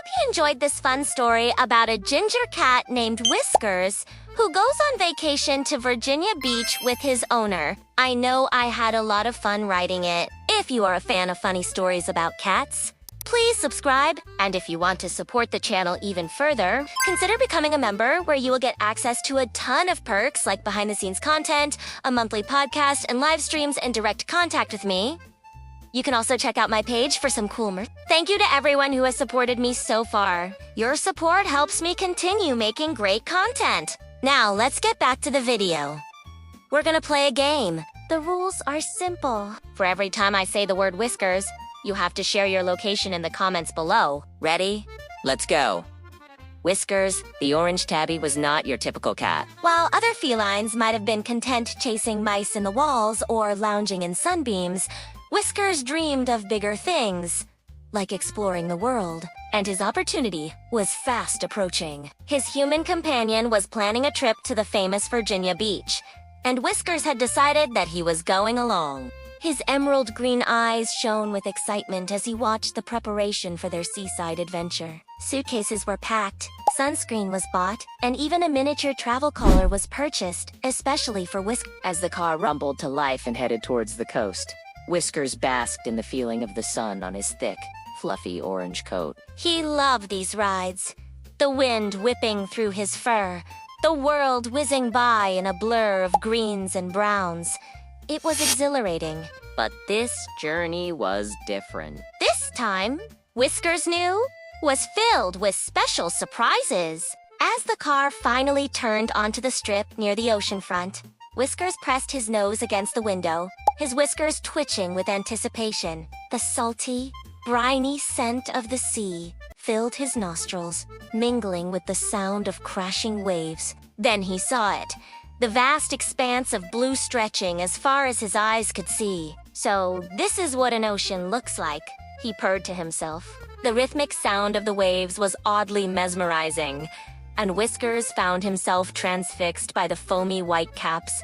hope you enjoyed this fun story about a ginger cat named Whiskers who goes on vacation to Virginia Beach with his owner. I know I had a lot of fun writing it. If you are a fan of funny stories about cats, please subscribe. And if you want to support the channel even further, consider becoming a member where you will get access to a ton of perks like behind-the-scenes content, a monthly podcast, and live streams and direct contact with me. You can also check out my page for some cool merch. Thank you to everyone who has supported me so far. Your support helps me continue making great content. Now, let's get back to the video. We're gonna play a game. The rules are simple. For every time I say the word Whiskers, you have to share your location in the comments below. Ready? Let's go. Whiskers, the orange tabby, was not your typical cat. While other felines might have been content chasing mice in the walls or lounging in sunbeams, Whiskers dreamed of bigger things, like exploring the world, and his opportunity was fast approaching. His human companion was planning a trip to the famous Virginia Beach, and Whiskers had decided that he was going along. His emerald green eyes shone with excitement as he watched the preparation for their seaside adventure. Suitcases were packed, sunscreen was bought, and even a miniature travel collar was purchased, especially for Whiskers. As the car rumbled to life and headed towards the coast, Whiskers basked in the feeling of the sun on his thick, fluffy orange coat. He loved these rides. The wind whipping through his fur, the world whizzing by in a blur of greens and browns. It was exhilarating. But this journey was different. This time, Whiskers knew, was filled with special surprises. As the car finally turned onto the strip near the oceanfront, Whiskers pressed his nose against the window, his whiskers twitching with anticipation. The salty, briny scent of the sea filled his nostrils, mingling with the sound of crashing waves. Then he saw it, the vast expanse of blue stretching as far as his eyes could see. So this is what an ocean looks like, he purred to himself. The rhythmic sound of the waves was oddly mesmerizing, and Whiskers found himself transfixed by the foamy white caps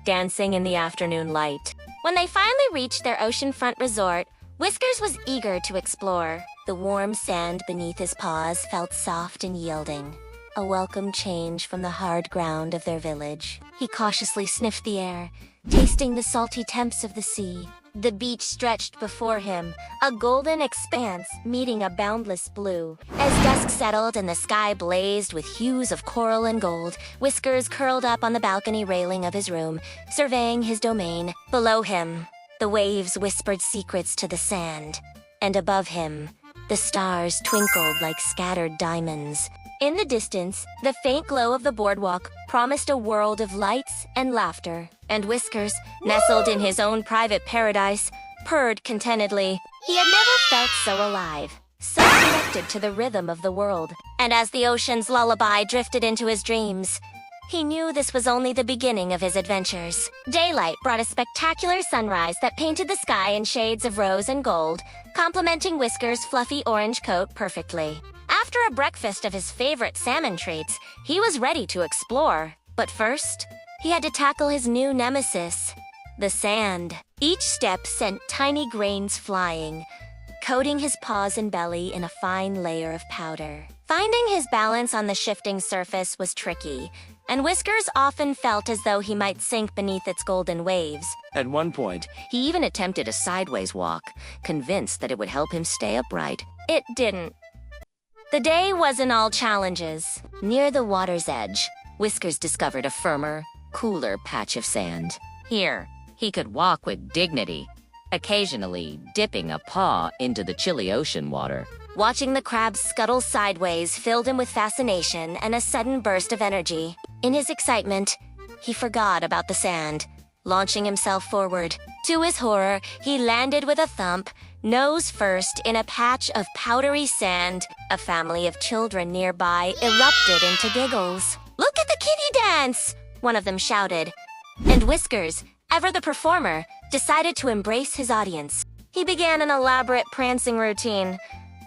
dancing in the afternoon light. When they finally reached their oceanfront resort, Whiskers was eager to explore. The warm sand beneath his paws felt soft and yielding, a welcome change from the hard ground of their village. He cautiously sniffed the air, tasting the salty temps of the sea. The beach stretched before him, a golden expanse meeting a boundless blue. As dusk settled and the sky blazed with hues of coral and gold, Whiskers curled up on the balcony railing of his room, surveying his domain. Below him, the waves whispered secrets to the sand, and above him, the stars twinkled like scattered diamonds. In the distance, the faint glow of the boardwalk promised a world of lights and laughter. And Whiskers, nestled in his own private paradise, purred contentedly. He had never felt so alive, so connected to the rhythm of the world. And as the ocean's lullaby drifted into his dreams, he knew this was only the beginning of his adventures. Daylight brought a spectacular sunrise that painted the sky in shades of rose and gold, complementing Whiskers' fluffy orange coat perfectly. After a breakfast of his favorite salmon treats, he was ready to explore. But first, he had to tackle his new nemesis, the sand. Each step sent tiny grains flying, coating his paws and belly in a fine layer of powder. Finding his balance on the shifting surface was tricky, and Whiskers often felt as though he might sink beneath its golden waves. At one point, he even attempted a sideways walk, convinced that it would help him stay upright. It didn't. The day wasn't all challenges. Near the water's edge, Whiskers discovered a firmer, cooler patch of sand. Here, he could walk with dignity, occasionally dipping a paw into the chilly ocean water. Watching the crabs scuttle sideways filled him with fascination and a sudden burst of energy. In his excitement, he forgot about the sand, launching himself forward. To his horror, he landed with a thump, nose first, in a patch of powdery sand. A family of children nearby erupted into giggles. "Look at the kitty dance!" one of them shouted. And Whiskers, ever the performer, decided to embrace his audience. He began an elaborate prancing routine,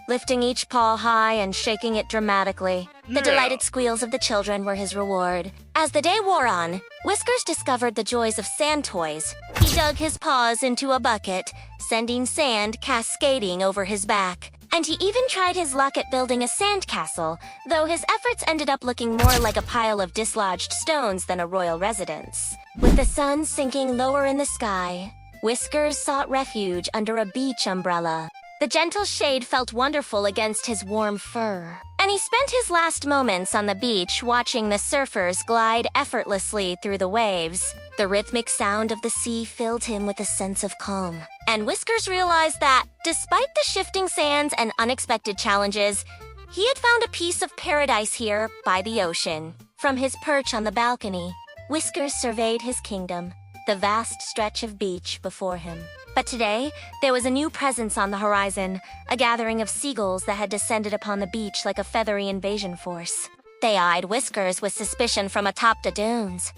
lifting each paw high and shaking it dramatically. The delighted squeals of the children were his reward. As the day wore on, Whiskers discovered the joys of sand toys. He dug his paws into a bucket, sending sand cascading over his back. And he even tried his luck at building a sandcastle, though his efforts ended up looking more like a pile of dislodged stones than a royal residence. With the sun sinking lower in the sky, Whiskers sought refuge under a beach umbrella. The gentle shade felt wonderful against his warm fur, and he spent his last moments on the beach watching the surfers glide effortlessly through the waves. The rhythmic sound of the sea filled him with a sense of calm. And Whiskers realized that, despite the shifting sands and unexpected challenges, he had found a piece of paradise here by the ocean. From his perch on the balcony, Whiskers surveyed his kingdom, the vast stretch of beach before him. But today, there was a new presence on the horizon, a gathering of seagulls that had descended upon the beach like a feathery invasion force. They eyed Whiskers with suspicion from atop the dunes,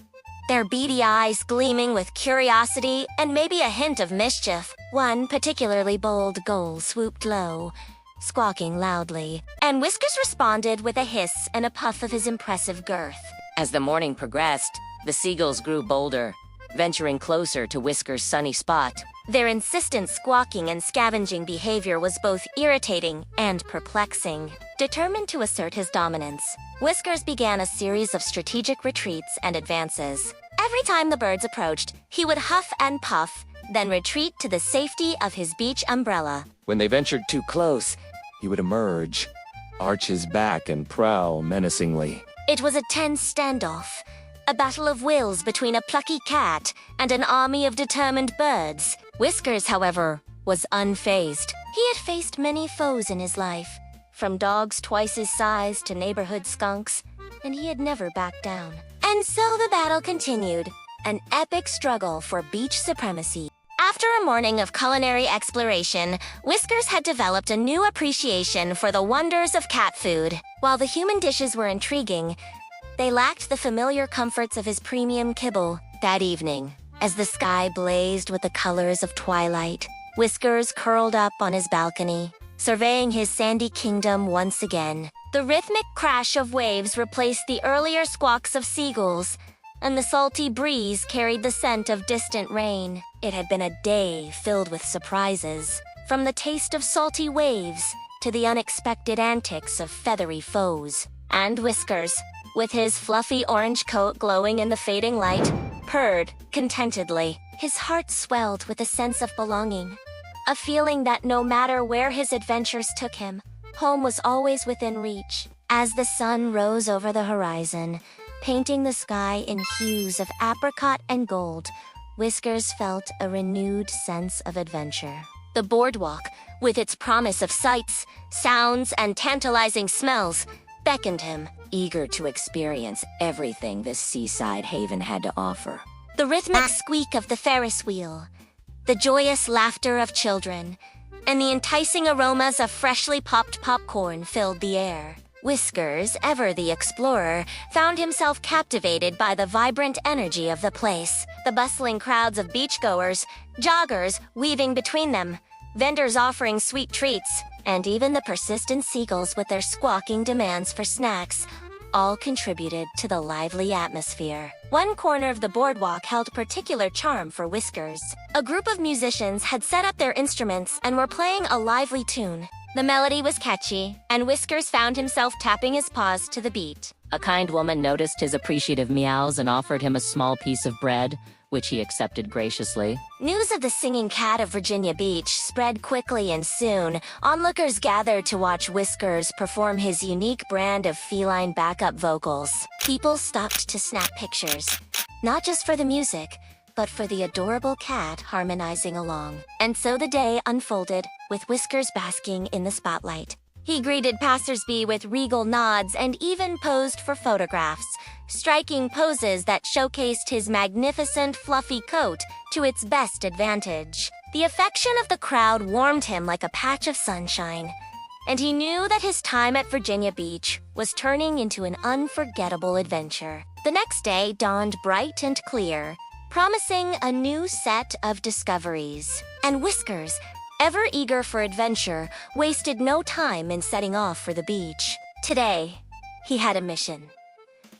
their beady eyes gleaming with curiosity and maybe a hint of mischief. One particularly bold gull swooped low, squawking loudly, and Whiskers responded with a hiss and a puff of his impressive girth. As the morning progressed, the seagulls grew bolder, venturing closer to Whiskers' sunny spot. Their insistent squawking and scavenging behavior was both irritating and perplexing. Determined to assert his dominance, Whiskers began a series of strategic retreats and advances. Every time the birds approached, he would huff and puff, then retreat to the safety of his beach umbrella. When they ventured too close, he would emerge, arch his back and prowl menacingly. It was a tense standoff, a battle of wills between a plucky cat and an army of determined birds. Whiskers, however, was unfazed. He had faced many foes in his life, from dogs twice his size to neighborhood skunks, and he had never backed down. And so the battle continued, an epic struggle for beach supremacy. After a morning of culinary exploration, Whiskers had developed a new appreciation for the wonders of cat food. While the human dishes were intriguing, they lacked the familiar comforts of his premium kibble. That evening, as the sky blazed with the colors of twilight, Whiskers curled up on his balcony, surveying his sandy kingdom once again. The rhythmic crash of waves replaced the earlier squawks of seagulls, and the salty breeze carried the scent of distant rain. It had been a day filled with surprises, from the taste of salty waves to the unexpected antics of feathery foes. And Whiskers, with his fluffy orange coat glowing in the fading light, purred contentedly. His heart swelled with a sense of belonging, a feeling that no matter where his adventures took him, home was always within reach. As the sun rose over the horizon, painting the sky in hues of apricot and gold, Whiskers felt a renewed sense of adventure. The boardwalk, with its promise of sights, sounds, and tantalizing smells, beckoned him, Eager to experience everything this seaside haven had to offer. the rhythmic squeak of the Ferris wheel, the joyous laughter of children, and the enticing aromas of freshly popped popcorn filled the air. Whiskers, ever the explorer, found himself captivated by the vibrant energy of the place. The bustling crowds of beachgoers, joggers weaving between them, vendors offering sweet treats, and even the persistent seagulls with their squawking demands for snacks, all contributed to the lively atmosphere. One corner of the boardwalk held particular charm for Whiskers. A group of musicians had set up their instruments and were playing a lively tune. The melody was catchy, and Whiskers found himself tapping his paws to the beat. A kind woman noticed his appreciative meows and offered him a small piece of bread, which he accepted graciously. News of the singing cat of Virginia Beach spread quickly, and soon, onlookers gathered to watch Whiskers perform his unique brand of feline backup vocals. People stopped to snap pictures, not just for the music, but for the adorable cat harmonizing along. And so the day unfolded, with Whiskers basking in the spotlight. He greeted passersby with regal nods and even posed for photographs, striking poses that showcased his magnificent fluffy coat to its best advantage. The affection of the crowd warmed him like a patch of sunshine, and he knew that his time at Virginia Beach was turning into an unforgettable adventure. The next day dawned bright and clear, promising a new set of discoveries. And Whiskers, ever eager for adventure, wasted no time in setting off for the beach. Today, he had a mission: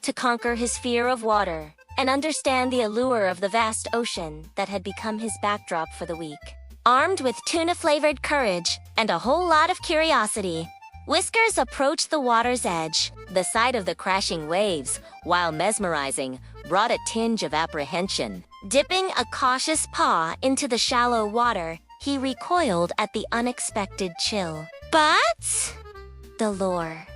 to conquer his fear of water and understand the allure of the vast ocean that had become his backdrop for the week. Armed with tuna-flavored courage and a whole lot of curiosity. Whiskers approached the water's edge. The sight of the crashing waves, while mesmerizing, brought a tinge of apprehension. Dipping a cautious paw into the shallow water, he recoiled at the unexpected chill. But the lure